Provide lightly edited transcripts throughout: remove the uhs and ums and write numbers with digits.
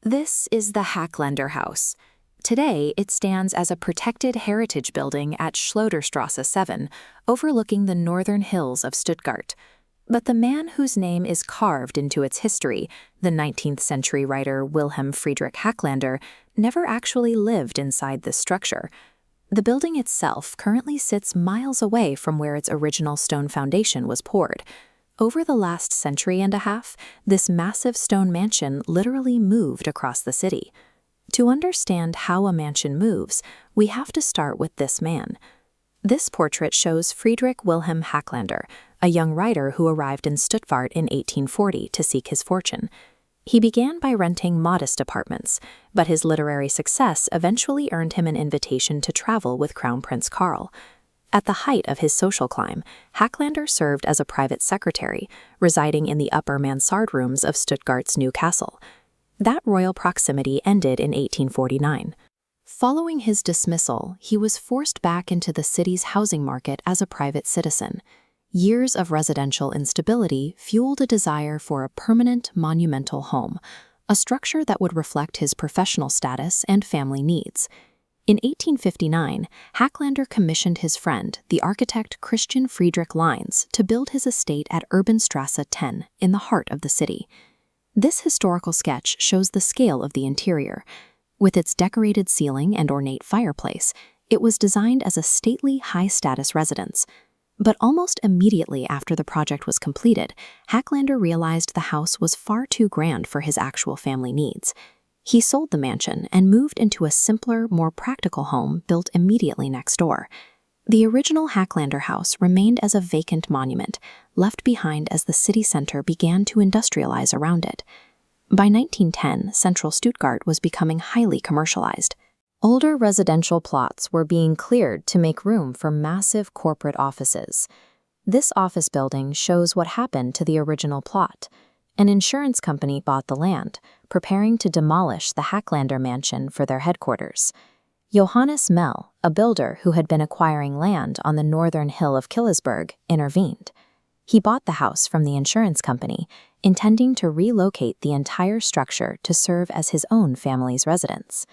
This is the Hachlander House. Today, it stands as a protected heritage building at Schloderstrasse 7, overlooking the northern hills of Stuttgart. But the man whose name is carved into its history, the 19th century writer Wilhelm Friedrich Hachlander, never actually lived inside this structure. The building itself currently sits miles away from where its original stone foundation was poured. Over the last century and a half, this massive stone mansion literally moved across the city. To understand how a mansion moves, we have to start with this man. This portrait shows Friedrich Wilhelm Hachlander, a young writer who arrived in Stuttgart in 1840 to seek his fortune. He began by renting modest apartments, but his literary success eventually earned him an invitation to travel with Crown Prince Karl. At the height of his social climb, Hachlander served as a private secretary, residing in the upper mansard rooms of Stuttgart's new castle. That royal proximity ended in 1849. Following his dismissal, he was forced back into the city's housing market as a private citizen. Years of residential instability fueled a desire for a permanent, monumental home, a structure that would reflect his professional status and family needs. In 1859, Hachlander commissioned his friend, the architect Christian Friedrich Leins, to build his estate at Urbanstrasse 10 in the heart of the city. This historical sketch shows the scale of the interior. With its decorated ceiling and ornate fireplace, it was designed as a stately, high-status residence. But almost immediately after the project was completed, Hachlander realized the house was far too grand for his actual family needs. He sold the mansion and moved into a simpler, more practical home built immediately next door. The original Hachlander house remained as a vacant monument, left behind as the city center began to industrialize around it. By 1910, central Stuttgart was becoming highly commercialized. Older residential plots were being cleared to make room for massive corporate offices. This office building shows what happened to the original plot. An insurance company bought the land, preparing to demolish the Hachlander mansion for their headquarters. Johannes Mell, a builder who had been acquiring land on the northern hill of Killesberg, intervened. He bought the house from the insurance company, intending to relocate the entire structure to serve as his own family's residence.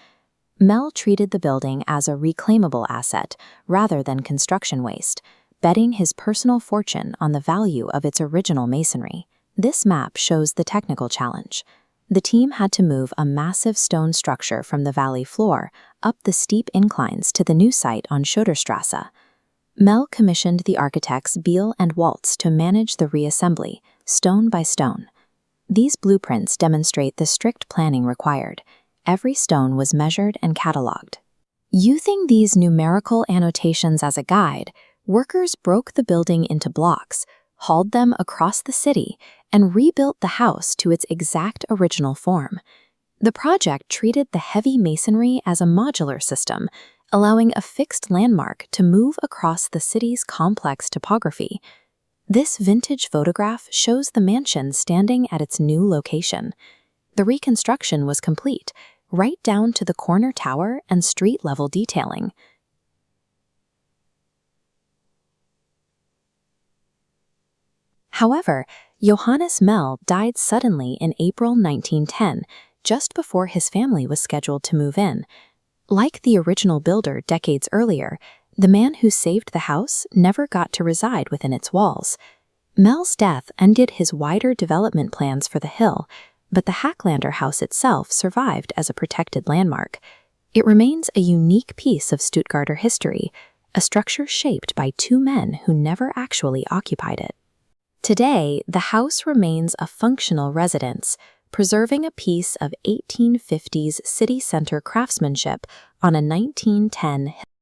Mell treated the building as a reclaimable asset rather than construction waste, betting his personal fortune on the value of its original masonry. This map shows the technical challenge. The team had to move a massive stone structure from the valley floor up the steep inclines to the new site on Schloderstrasse. Mell commissioned the architects Beal and Waltz to manage the reassembly, stone by stone. These blueprints demonstrate the strict planning required. Every stone was measured and catalogued. Using these numerical annotations as a guide, workers broke the building into blocks, hauled them across the city, and rebuilt the house to its exact original form. The project treated the heavy masonry as a modular system, allowing a fixed landmark to move across the city's complex topography. This vintage photograph shows the mansion standing at its new location. The reconstruction was complete, right down to the corner tower and street-level detailing. However, Johannes Mell died suddenly in April 1910, just before his family was scheduled to move in. Like the original builder decades earlier, the man who saved the house never got to reside within its walls. Mell's death ended his wider development plans for the hill, but the Hachlander house itself survived as a protected landmark. It remains a unique piece of Stuttgarter history, a structure shaped by two men who never actually occupied it. Today, the house remains a functional residence, preserving a piece of 1850s city center craftsmanship on a 1910